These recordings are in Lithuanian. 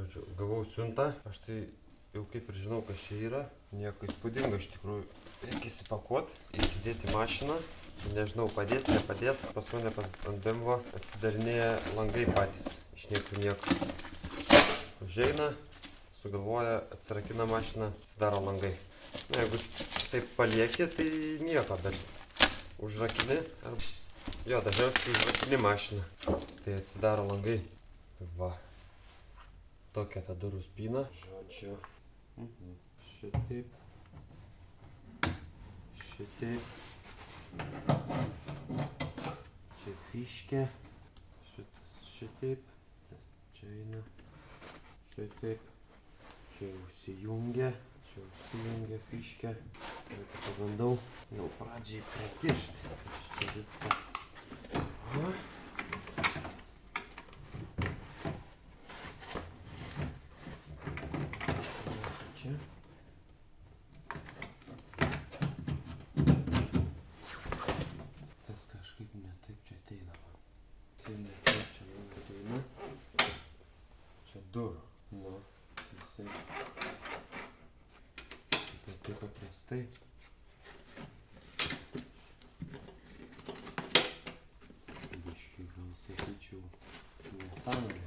Žodžiu, gavau siuntą, aš tai jau kaip ir žinau, kas čia yra. Nieko įspūdingo iš tikrųjų. Reikia įsipakuoti, įsidėti mašiną. Nežinau, padės, nepadės. Pas mane ant BMW atsidarinėja langai patys. Iš niekur nieko. Užeina, sugalvoja, atsirakina mašiną, atsidaro langai. Na, jeigu taip palieki, tai nieko, bet užrakini. Jo, dažniausiai užrakini mašiną. Tai atsidaro langai. Va. Tokia ta durų spyna. Žodžiu. Šitaip. Šitaip. Čia fiškė. Šitas šitaip. Čia eina. Šitaip. Čia užsijungia. Čia užsijungia fiškė. Čia pabandau jau pradžiai prakišti. Aš čia viską. Va. Čia. Tas kažkaip netaip čia ateidavo. Tai netaip čia man ateina. Čia durų. Nu, visai. Taip paprastai. Biškai gal sakyčiau nesąmonė.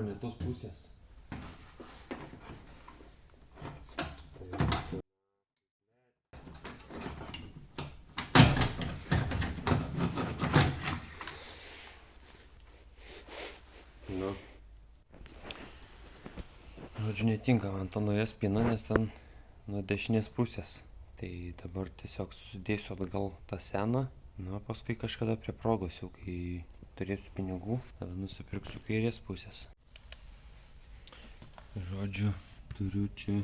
Ne tos pusės. Nu. Žodžiu, netinka man ta nauja spyna, nes ten nuo dešinės pusės. Tai dabar tiesiog susidėsiu atgal tą seną. Na, paskui kažkada prie progos jau, kai turėsiu pinigų, tada nusipirksiu kairės pusės. Žodžiu, turiu čia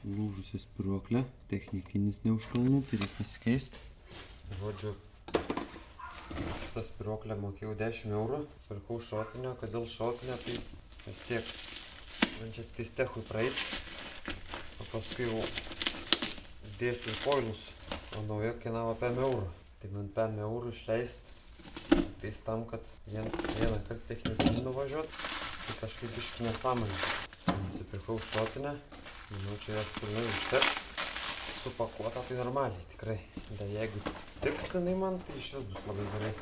lūžusią spyruoklę, technikinis neužkalnų, tai reikia pasikeisti. Žodžiu, šitą spyruoklę mokėjau 10 eurų, pirkau šotinio, kodėl šotinio, tai vis tiek man čia tai stechui praeit, o paskui jau dėsiu į koilus, o nauja kainavo 5 eurų. Tai man 5 eurų išleisti, tai tam, kad vieną kartą technikinį nuvažiuot. Tai kažkaip biški nesąmonė. Nusipirkau šotinę. Manau, čia jos pilnai užteks. Supakuota tai normaliai, tikrai. Bet jeigu tiks jinai man, tai iš vis bus labai gerai.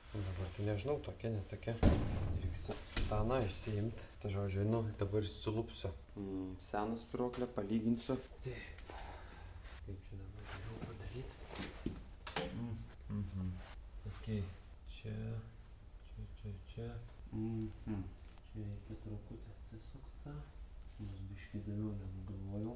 Dabar tai nežinau, tokia, ne tokia. Reiks tą aną išsiimti. Tai žodžiu, einu, dabar sulupsiu seną spyruoklę, palyginsiu. Kaip čia dabar geriau padaryti? Okay. Čia. Čia reikia truputį atsisukta. Nors biškį daviau, negu galvojau.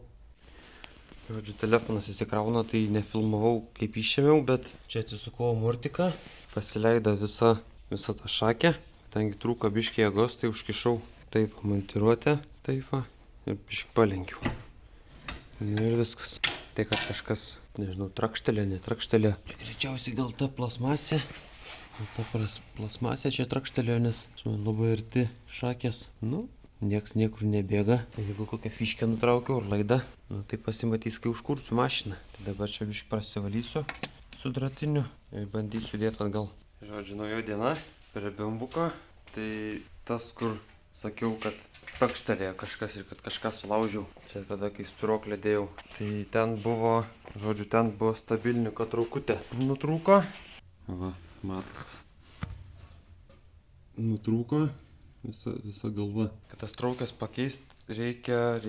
Žodžiu, telefonas įsikrauna, tai nefilmavau kaip išėmiau, bet čia atsisukau amortiką. Pasileido visa ta šakė. Kadangi trūko biškį jėgos, tai užkišau taip montiruotę. Taip va. Ir biškį palenkiau. Ir viskas. Tai kad kažkas, nežinau, trakštelė, netrakštelė. Greičiausiai gal ta plasmasė. Ta plasmasė čia trakštelėjo, nes labai arti šakės. Nu, nieks niekur nebėga. Jeigu kokią fiškę nutraukiau ar laidą, nu, tai pasimatys, kai užkursiu mašiną. Tai dabar čia biškį prasivalysiu su dratiniu ir bandysiu dėti atgal. Žodžiu, nauja diena prie bambuko. Tai tas, kur sakiau, kad trakštelėjo kažkas ir kad kažką sulaužiau. Čia tada, kai spyruoklę dėjau. Tai ten buvo, žodžiu, ten buvo stabiliniko traukutė. Nutrūko. Va, matosi. Nutrūko visa galva. Kad tas traukės pakeisti, reikia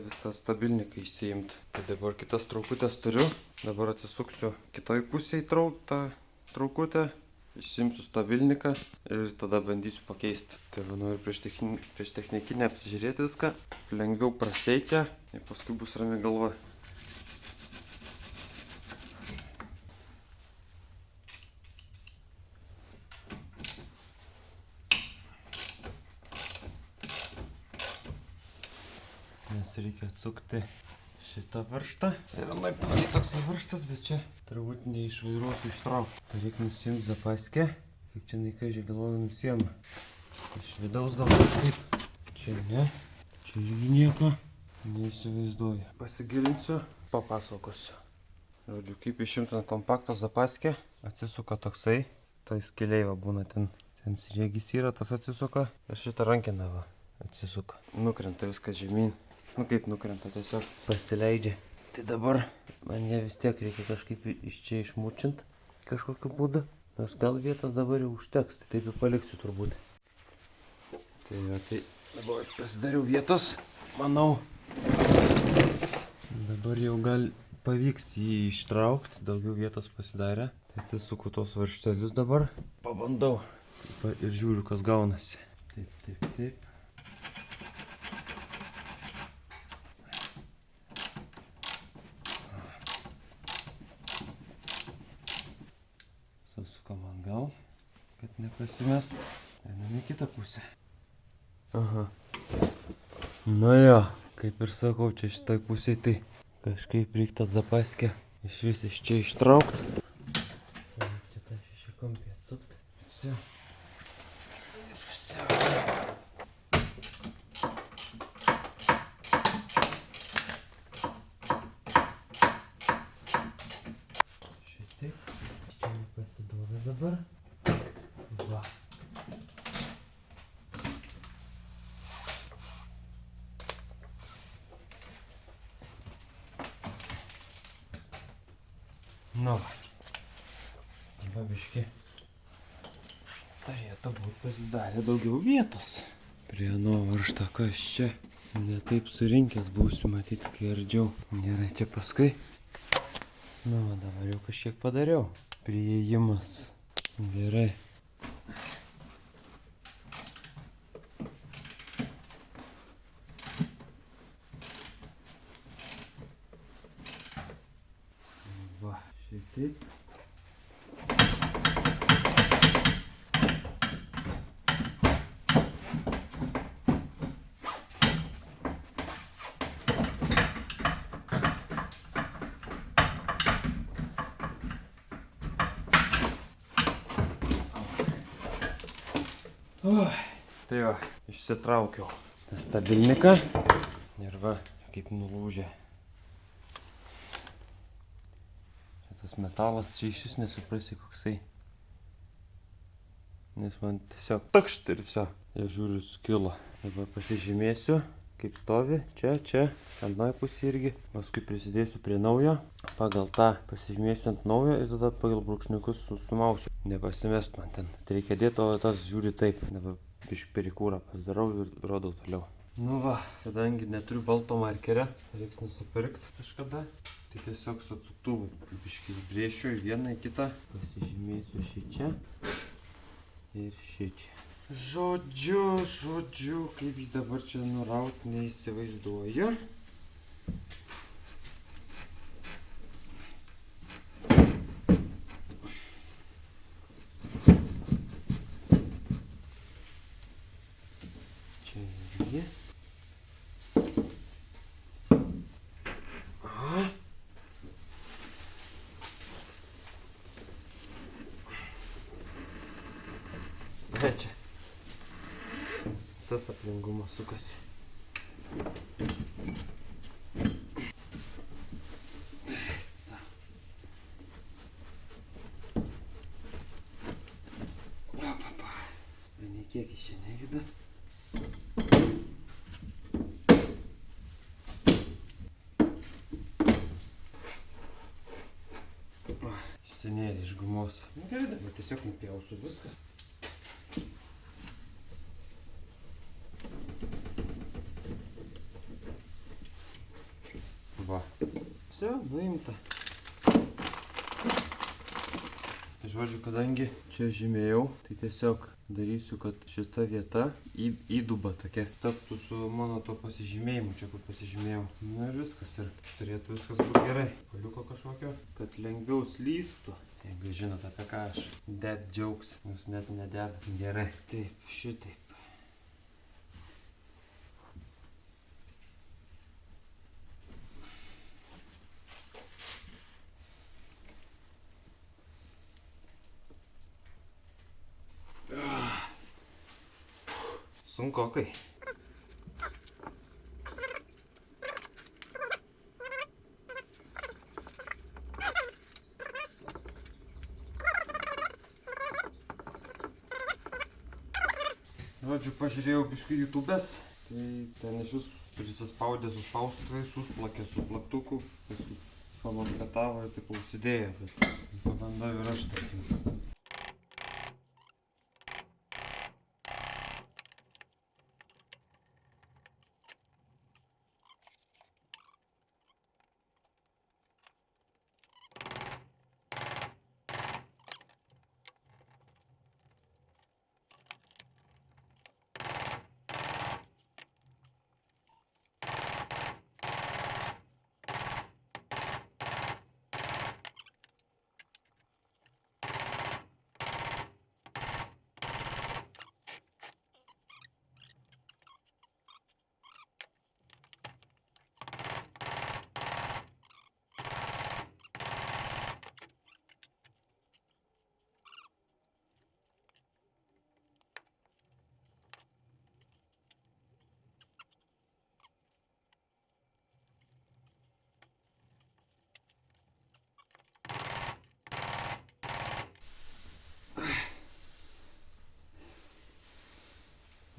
visą stabiliniką išsiimti. Tai dabar kitas traukutės turiu. Dabar atsisuksiu kitoj pusėje tą traukutę. Išsimsiu stabiliniką ir tada bandysiu pakeisti. Tai manau ir prieš technikinę apsižiūrėti viską. Lengviau praseikia ir paskui bus rami galva. Nes reikia atsukti šitą varžtą. Ir anai pusė toksai varžtas, bet čia turbūt neišvairuotų ištraukti. Tai reikia nusimti zapaskę. Kaip čia naikažiai galvoju nusiema. Iš vidaus gal kažkaip. Čia ne. Čia irgi nieko. Neįsivaizduoju. Pasigilinsiu, papasakosiu. Žodžiu, kaip išimti ant kompakto zapaskę. Atsisuka toksai. Tai skeliai va būna ten. Ten sriegis yra, tas atsisuka. Ir šitą rankiną va atsisuka. Nukrenta viskas žemyn. Nu kaip nukrenta, tiesiog pasileidžia. Tai dabar man ne vis tiek reikia kažkaip iš čia išmučint kažkokiu būdu. Nors gal vietos dabar jau užteks, tai taip ir paliksiu turbūt. Tai va, tai dabar pasidariau vietos, manau. Dabar jau gal pavyks jį ištraukti, daugiau vietos pasidarė. Tai atsisuku tos varžtelius dabar. Pabandau. Ir žiūriu, kas gaunasi. Taip, taip, taip. Susukam atgal, kad nepasimest. Einam į kitą pusę. Aha. Nu jo, kaip ir sakau, čia šitoj pusėj tai kažkaip reikia tą zapaskę iš čia ištraukti. Čia tą šešikampį atsukti. Vse. Vse. Šitaip. Čia nepasiduoda dabar. Va. Nu va. Dabar biškį turėtų būti pasidarę daugiau vietos. Prie nuo varžto, kas čia ne taip surinkęs būsiu, matyti, kai ardžiau. Gerai, čia paskui. Nu va, dabar jau kažkiek padariau. Priėjimas. Gerai. Va, šitaip. Tai va, išsitraukiau tą stabilniką ir va, kaip nulūžė. Tas metalas čia iš vis nesuprasi koksai. Nes man tiesiog takšt ir viso. Ir žiūriu skilo. Dabar pasižymėsiu, kaip stovi. Čia, anoj pusė irgi. Paskui prisidėsiu prie naujo. Pagal tą pasižymėsiu ant naujo ir tada pagal brūkšniukus sumausiu. Nepasimest man ten. Tai reikia dėti, o tas žiūri taip. Dabar biškį perikūrą pasidarau ir rodau toliau. Nu va, kadangi neturiu balto markerio, reiks nusipirkti kažkada. Tai tiesiog su atsuktuvu biškį brėšiu į vieną, į kitą. Pasižymėsiu šičia ir šičia. Žodžiu, kaip jį dabar čia nurauti neįsivaizduoju. Čia irgi. Čia. Tas aplingumas sukasi. Nei kiek iš čia nejuda. Išsinėlė iš gumos. Gerai, dabar tiesiog nupjausiu viską. Va. Все, nuimta. Tai žodžiu, kadangi čia žymėjau, tai tiesiog darysiu, kad šita vieta įduba tokia taptų su mano to pasižymėjimu, čia kur pasižymėjau. Na ir viskas, ir turėtų viskas būti gerai. Paliuko kažkokio, kad lengviau slystų. Jeigu žinot, apie ką aš ded jokes, jūs net neded. Gerai. Taip, šitaip. sunkokai. Žodžiu, pažiūrėjau biškai YouTube'es, tai ten iš vis prisispaudė su spaustuvais, užplakė su plaktuku, pamaskatavo ir taip užsidėjo, bet pabandau ir aš tarkim.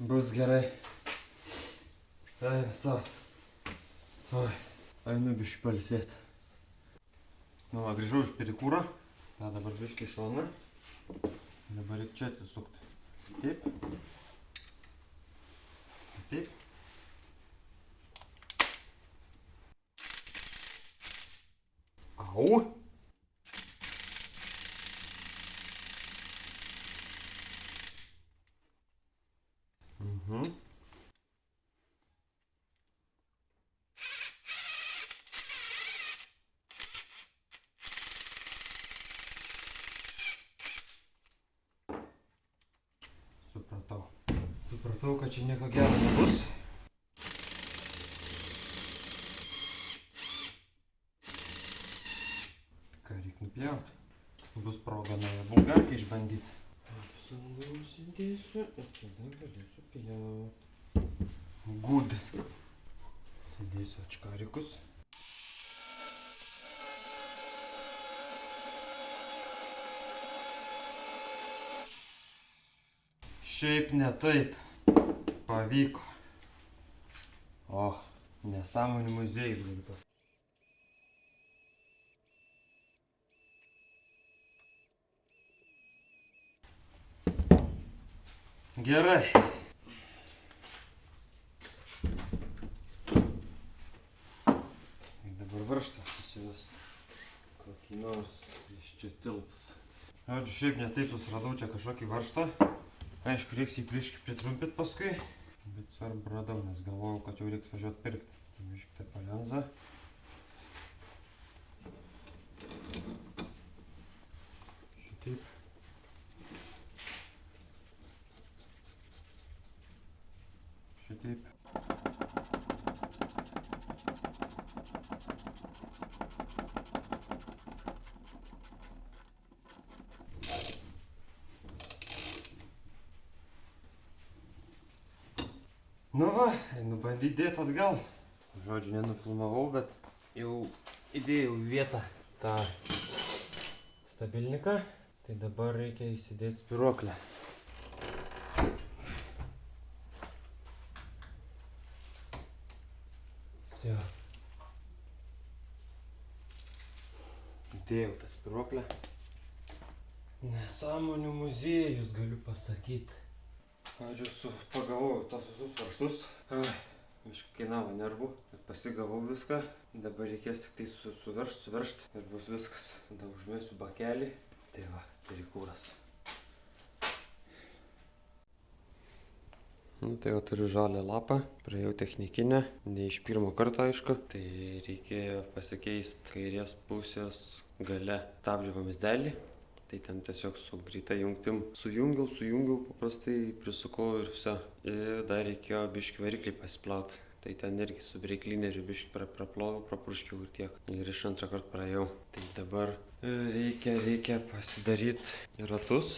Bus gerai. Eina savo. Oi, einu biškį pailsėti. Nu va, grįžau iš perikūro. Ta dabar biškį į šoną. Dabar reikia čia atsisukti. Taip. Taip. Au. Supratau, kad čia nieko gero nebus. Ką reikia nupjauti? Bus proga naują bulgarkę išbandyti. Apsaugą užsidėsiu ir tada galėsiu pjauti. Good. Sudėsiu ačkarikus. Šiaip ne taip pavyko. O, nesąmonių muziejus galiu pasakyti. Gerai. Dabar varžtą susivesti. Kokį nors iš čia tilps. Žodžiu, šiaip ne taip susiradau čia kažkokį varžtą. Aišku, reiks jį pritrumpit paskui, bet svarbu radau, nes galvojau, kad jau reiks važiuoti pirkti. Tai biškį tą palenzą. Šitaip. Šitaip. Nu va, einu bandyti dėti atgal. Žodžiu, nenufilmavau, bet jau įdėjau į vietą tą stabilniką. Tai dabar reikia įsidėti spyruoklę. Jau. Įdėjau tą spyruoklę. Nesąmonių muziejus, galiu pasakyti. Žodžiu, pagavau tos visus varžtus. Biškį kainavo nervų, bet pasigavau viską. Dabar reikės tik tai suveržt ir bus viskas. Tada užmėsiu bakelį. Tai va, perikūras. Nu tai jau turiu žalią lapą. Praėjau technikinę, ne iš pirmo karto aišku. Tai reikėjo pasikeisti kairės pusės gale stabdžio vamzdelį. Tai ten tiesiog su greita jungtim sujungiau, paprastai prisukau ir viso. Ir dar reikėjo biškį variklį pasiplaut. Tai ten irgi su breiklineriu biškį praploviau, prapurškiau ir tiek. Ir iš antrą kartą praėjau. Tai dabar reikia pasidaryti ratus.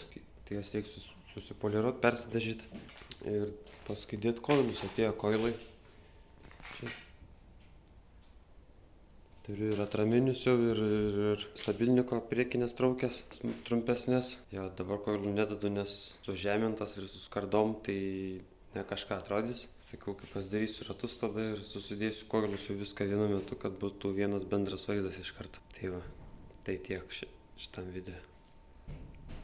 Tai jas reikia susipoliruoti, persidažyti. Ir paskui dėt koilus, atėjo koilai. Čia. Turiu ir atraminius jau, ir stabilniko priekinės traukės, trumpesnės. Jo, dabar koilų nededu, nes sužemintas ir su skardom, tai ne kažką atrodys. Sakau, kai pasidarysiu ratus tada ir susidėsiu koilus jau viską vienu metu, kad būtų vienas bendras vaizdas iš karto. Tai va, tai tiek šitam video.